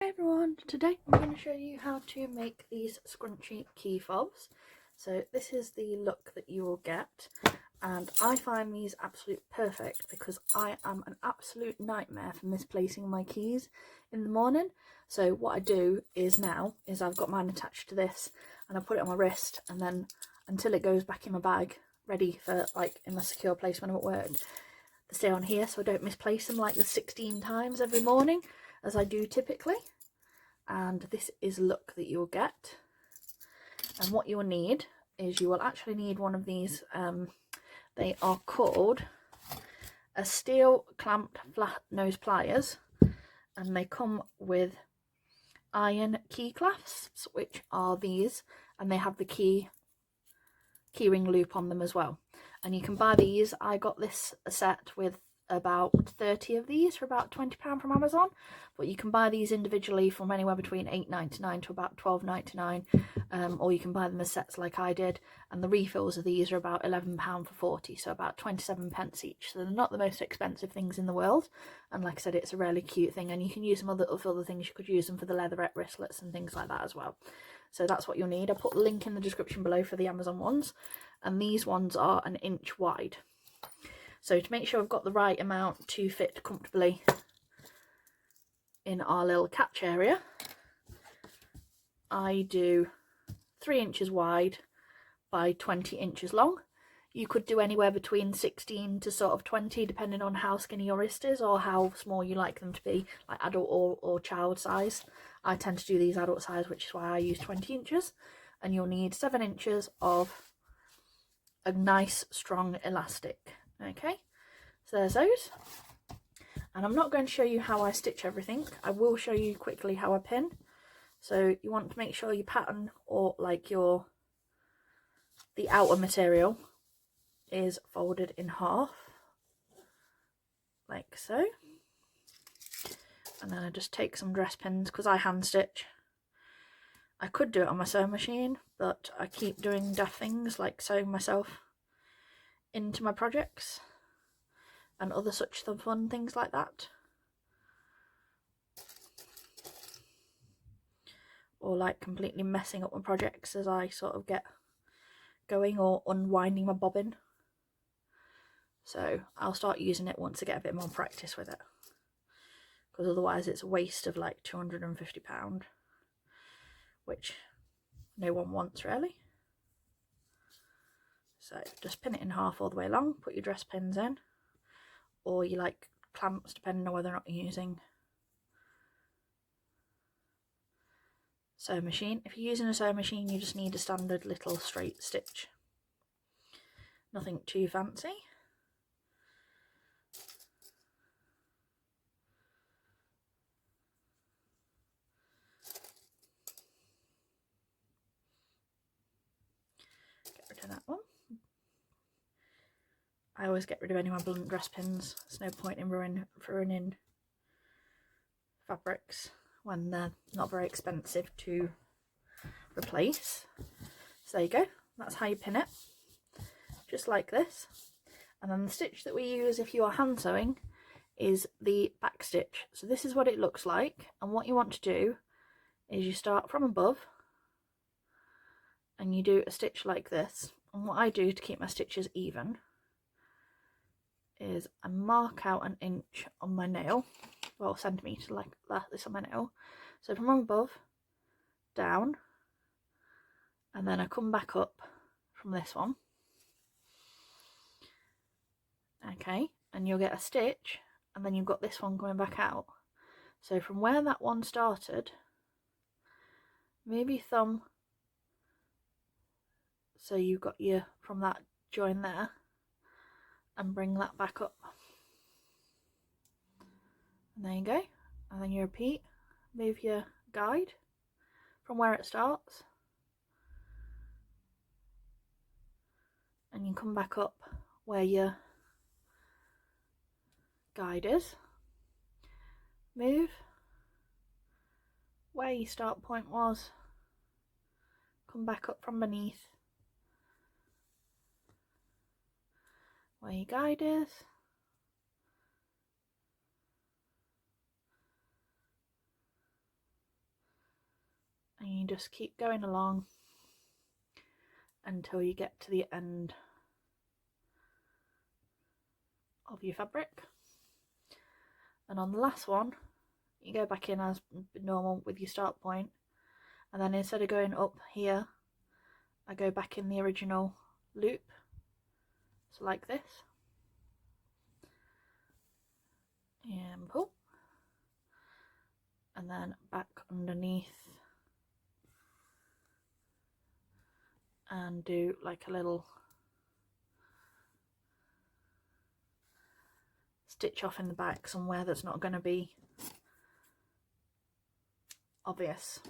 Hey everyone, today I'm going to show you how to make these Scrunchie Key Fobs. So this is the look that you will get, and I find these absolute perfect because I am an absolute nightmare for misplacing my keys in the morning. So what I do is I've got mine attached to this and I put it on my wrist, and then until it goes back in my bag ready for like in my secure place when I'm at work, they stay on here so I don't misplace them like the 16 times every morning as I do typically. And this is the look that you'll get. And what you'll need is you will actually need one of these, they are called a steel clamped flat nose pliers, and they come with iron key clasps, which are these, and they have the keyring loop on them as well. And you can buy these. I got this set with about 30 of these for about £20 from Amazon, but you can buy these individually from anywhere between £8.99 to about £12.99, or you can buy them as sets like I did, and the refills of these are about £11 for 40, so about 27 pence each. So they're not the most expensive things in the world, and like I said, it's a really cute thing, and you can use them for other things. You could use them for the leatherette wristlets and things like that as well. So that's what you'll need. I'll put the link in the description below for the Amazon ones, and these ones are 1 inch wide. So to make sure I've got the right amount to fit comfortably in our little catch area, I do 3 inches wide by 20 inches long. You could do anywhere between 16 to sort of 20, depending on how skinny your wrist is or how small you like them to be, like adult or child size. I tend to do these adult size, which is why I use 20 inches. And you'll need 7 inches of a nice strong elastic. Okay, so there's those. And I'm not going to show you how I stitch everything. I will show you quickly how I pin. So you want to make sure your pattern, or like the outer material, is folded in half, like so. And then I just take some dress pins, because I hand stitch. I could do it on my sewing machine, but I keep doing daft things like sewing myself into my projects and other such fun things like that. Or like completely messing up my projects as I sort of get going, or unwinding my bobbin. So I'll start using it once I get a bit more practice with it, because otherwise it's a waste of like £250, which no one wants really. So just pin it in half all the way along, put your dress pins in, or you like clamps, depending on whether or not you're using sewing machine. If you're using a sewing machine, you just need a standard little straight stitch, nothing too fancy. Get rid of that one. I always get rid of any of my blunt dress pins. There's no point in ruining fabrics when they're not very expensive to replace. So there you go, that's how you pin it, just like this. And then the stitch that we use if you are hand sewing is the back stitch. So this is what it looks like, and what you want to do is you start from above and you do a stitch like this. And what I do to keep my stitches even is I mark out 1 inch on my nail, well, centimetre like this on my nail. So from above down, and then I come back up from this one. Okay, and you'll get a stitch, and then you've got this one coming back out. So from where that one started, move your thumb so you've got your from that join there, and bring that back up. And there you go. And then you repeat, move your guide from where it starts, and you come back up where your guide is, move where your start point was, come back up from beneath where your guide is, just keep going along until you get to the end of your fabric. And on the last one, you go back in as normal with your start point, and then instead of going up here, I go back in the original loop, so like this, and pull, and then back underneath and do like a little stitch off in the back somewhere that's not going to be obvious.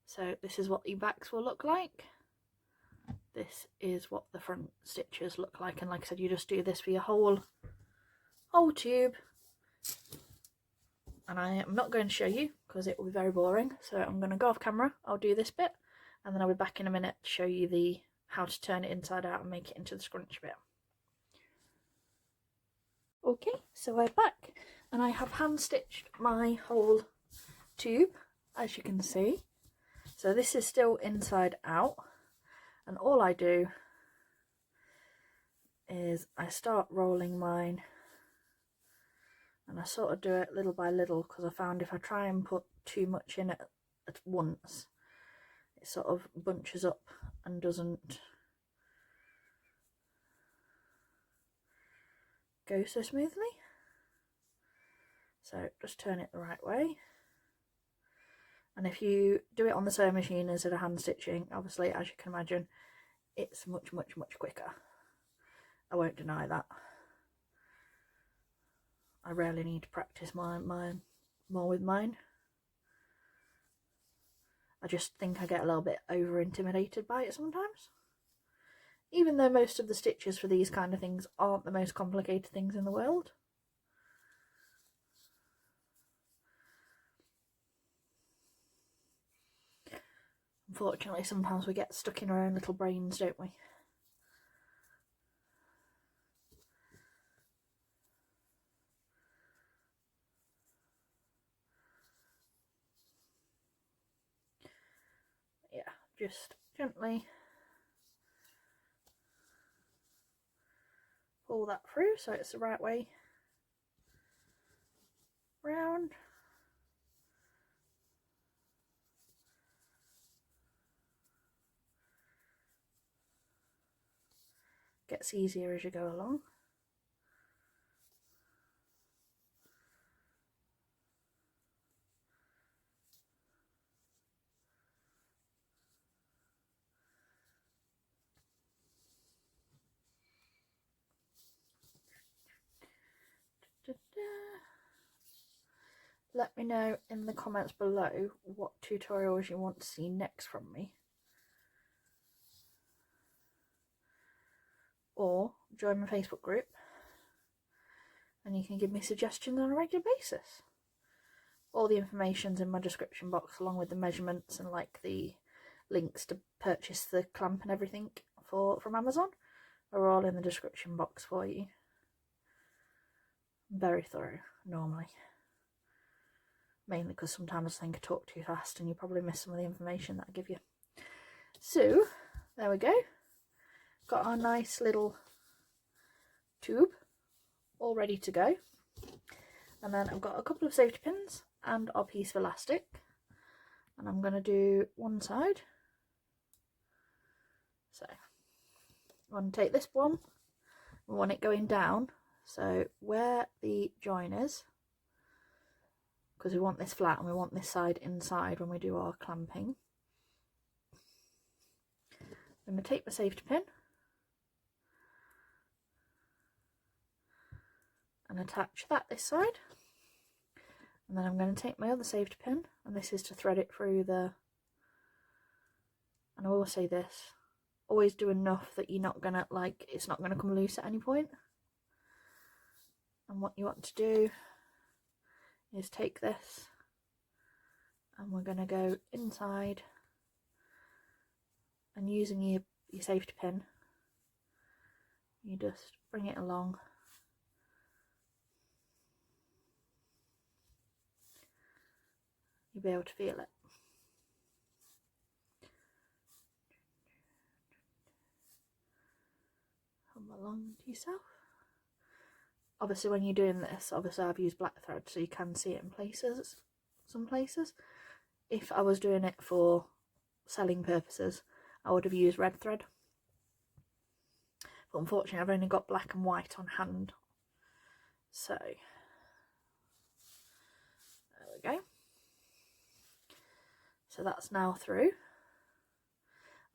So this is what the backs will look like. This is what the front stitches look like, and like I said, you just do this for your whole tube. And I am not going to show you because it will be very boring, so I'm going to go off camera. I'll do this bit and then I'll be back in a minute to show you how to turn it inside out and make it into the scrunch bit. Okay, so we're back and I have hand stitched my whole tube, as you can see. So this is still inside out, and all I do is I start rolling mine, and I sort of do it little by little, because I found if I try and put too much in it at once, it sort of bunches up and doesn't go so smoothly. So just turn it the right way. And if you do it on the sewing machine instead of hand stitching, obviously, as you can imagine, it's much quicker. I won't deny that. I rarely need to practice more with mine. I just think I get a little bit over intimidated by it sometimes. Even though most of the stitches for these kind of things aren't the most complicated things in the world. Unfortunately, sometimes we get stuck in our own little brains, don't we? Yeah, just gently pull that through so it's the right way round. Gets easier as you go along. Let me know in the comments below what tutorials you want to see next from me. Or join my Facebook group and you can give me suggestions on a regular basis. All the information's in my description box, along with the measurements and like the links to purchase the clamp and everything from Amazon are all in the description box for you. Very thorough normally. Mainly because sometimes I think I talk too fast and you probably miss some of the information that I give you. So, there we go. Got our nice little tube all ready to go. And then I've got a couple of safety pins and our piece of elastic. And I'm going to do one side. So, I want to take this one. We want it going down. So, where the join is, because we want this flat and we want this side inside when we do our clamping. I'm going to take my safety pin and attach that this side, and then I'm going to take my other safety pin, and this is to thread it through the, and I will say this, always do enough that you're not going to, like, it's not going to come loose at any point. And what you want to do is take this and we're going to go inside, and using your safety pin, you just bring it along. You'll be able to feel it. along to yourself. Obviously when you're doing this, obviously I've used black thread so you can see it in places, some places. If I was doing it for selling purposes, I would have used red thread. But unfortunately I've only got black and white on hand. So, there we go. So that's now through.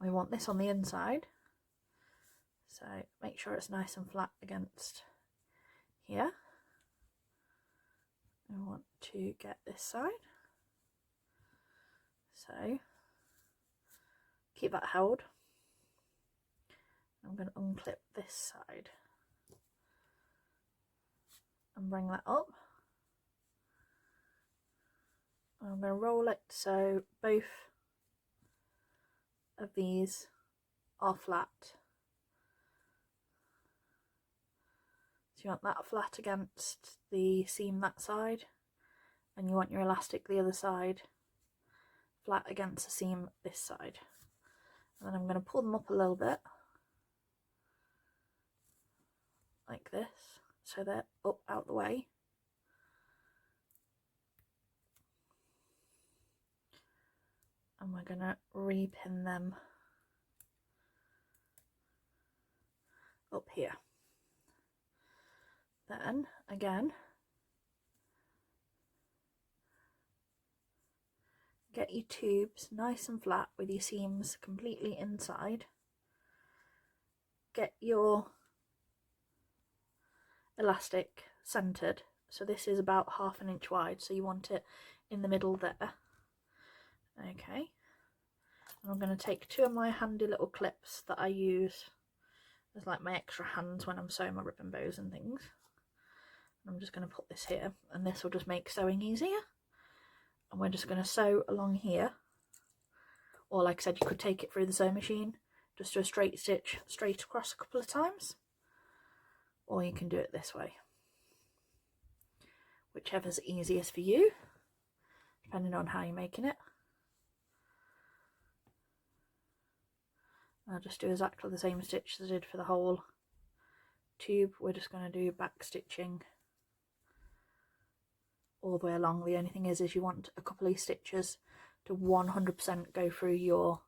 We want this on the inside. So make sure it's nice and flat against here. We want to get this side. So keep that held. I'm going to unclip this side and bring that up. I'm going to roll it so both of these are flat. So you want that flat against the seam that side, and you want your elastic the other side flat against the seam this side. And then I'm going to pull them up a little bit like this so they're up out the way. And we're going to repin them up here. Then again, get your tubes nice and flat with your seams completely inside. Get your elastic centered, so this is about 1/2 inch wide, so you want it in the middle there. Okay, and I'm going to take 2 of my handy little clips that I use as like my extra hands when I'm sewing my ribbon bows and things. I'm just going to put this here, and this will just make sewing easier. And we're just going to sew along here, or like I said, you could take it through the sewing machine, just do a straight stitch straight across a couple of times, or you can do it this way, whichever's easiest for you, depending on how you're making it. I'll just do exactly the same stitch as I did for the whole tube. We're just going to do back stitching all the way along. The only thing is you want a couple of stitches to 100% go through your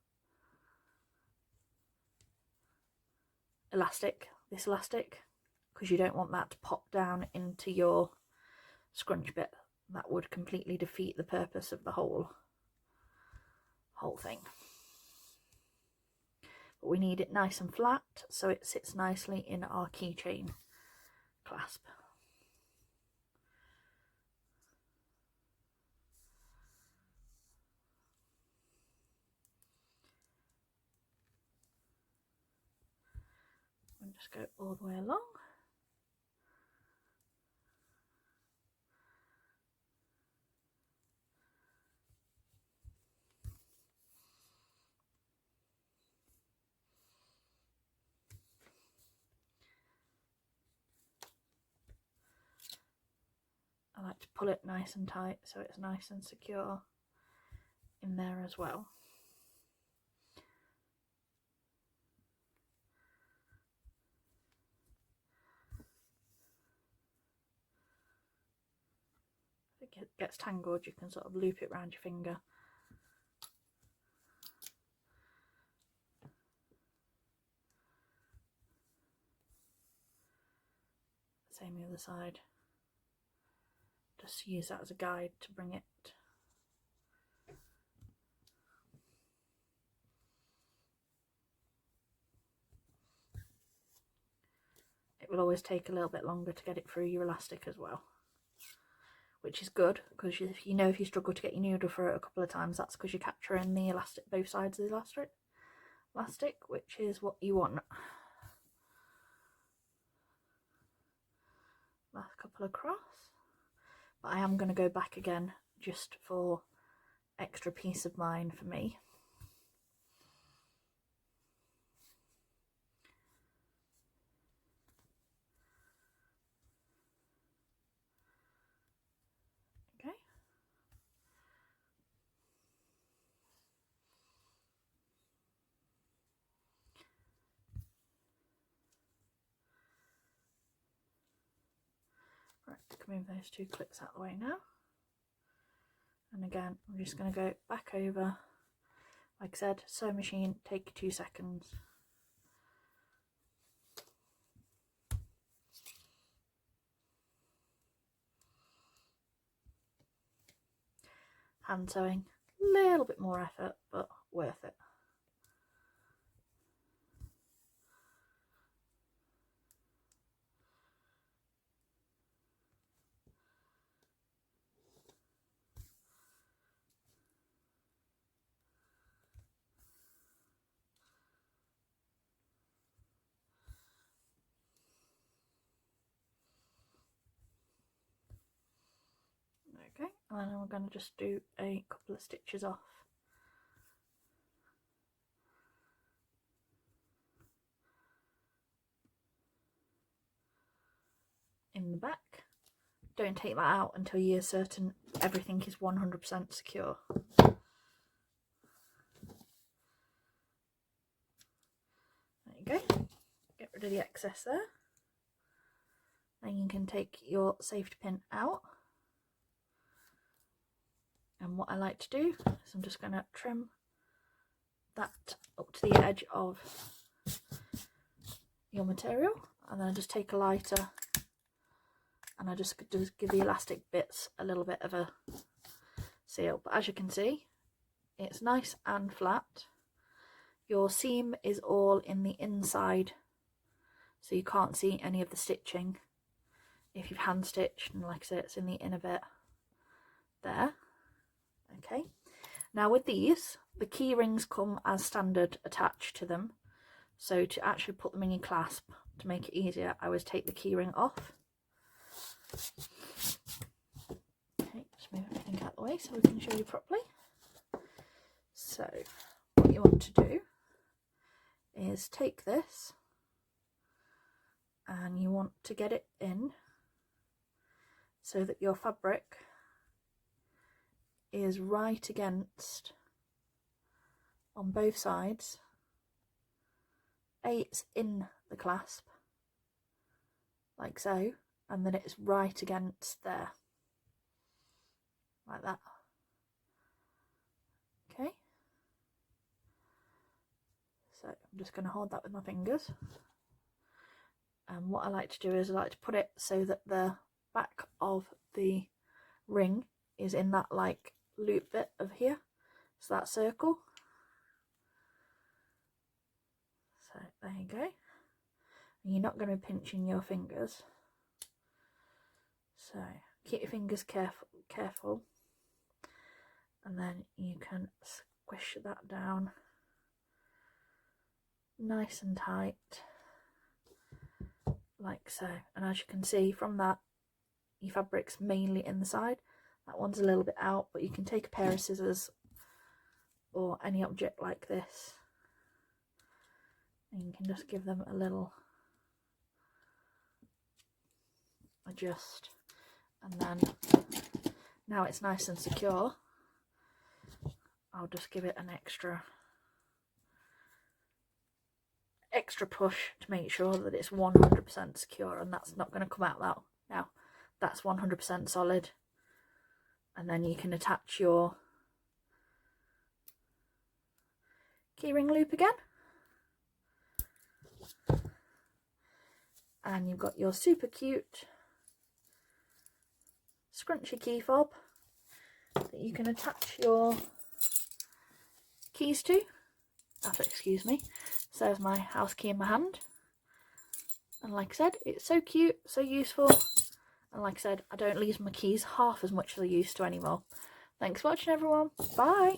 elastic, this elastic, because you don't want that to pop down into your scrunch bit. That would completely defeat the purpose of the whole thing. But we need it nice and flat so it sits nicely in our keychain clasp. And just go all the way along. I like to pull it nice and tight so it's nice and secure in there as well. If it gets tangled, you can sort of loop it around your finger. Same the other side. Just use that as a guide to bring it. It will always take a little bit longer to get it through your elastic as well, which is good, because if you struggle to get your needle through it a couple of times, that's because you're capturing the elastic, both sides of the elastic, which is what you want. Last couple across, but I am going to go back again just for extra peace of mind for me. Okay. move those two clips out of the way now. And again, I'm just going to go back over. Like I said, sewing machine, take 2 seconds. Hand sewing, a little bit more effort, but worth it. Okay, and then we're going to just do a couple of stitches off. In the back. Don't take that out until you're certain everything is 100% secure. There you go. Get rid of the excess there. Then you can take your safety pin out. And what I like to do is I'm just going to trim that up to the edge of your material, and then I just take a lighter and I just give the elastic bits a little bit of a seal. But as you can see, it's nice and flat. Your seam is all in the inside, so you can't see any of the stitching if you've hand stitched, and like I said, it's in the inner bit there. Okay, now with these, the key rings come as standard attached to them, so to actually put them in your clasp to make it easier, I always take the key ring off. Okay, just move everything out of the way so we can show you properly. So what you want to do is take this and you want to get it in so that your fabric is right against, on both sides, it's in the clasp like so, and then it's right against there like that. Okay, so I'm just going to hold that with my fingers, and what I like to do is I like to put it so that the back of the ring is in that like loop bit of here, so that circle. So there you go, and you're not going to be pinching your fingers, so keep your fingers careful, and then you can squish that down nice and tight like so. And as you can see from that, your fabric's mainly in the side. That one's a little bit out, but you can take a pair of scissors or any object like this and you can just give them a little adjust, and then now it's nice and secure. I'll just give it an extra push to make sure that it's 100% secure, and that's not going to come out that now. That's 100% solid, and then you can attach your keyring loop again, and you've got your super cute scrunchy key fob that you can attach your keys to. Excuse me, so there's my house key in my hand, and like I said, it's so cute, so useful, and like I said, I don't lose my keys half as much as I used to anymore. Thanks for watching everyone, bye!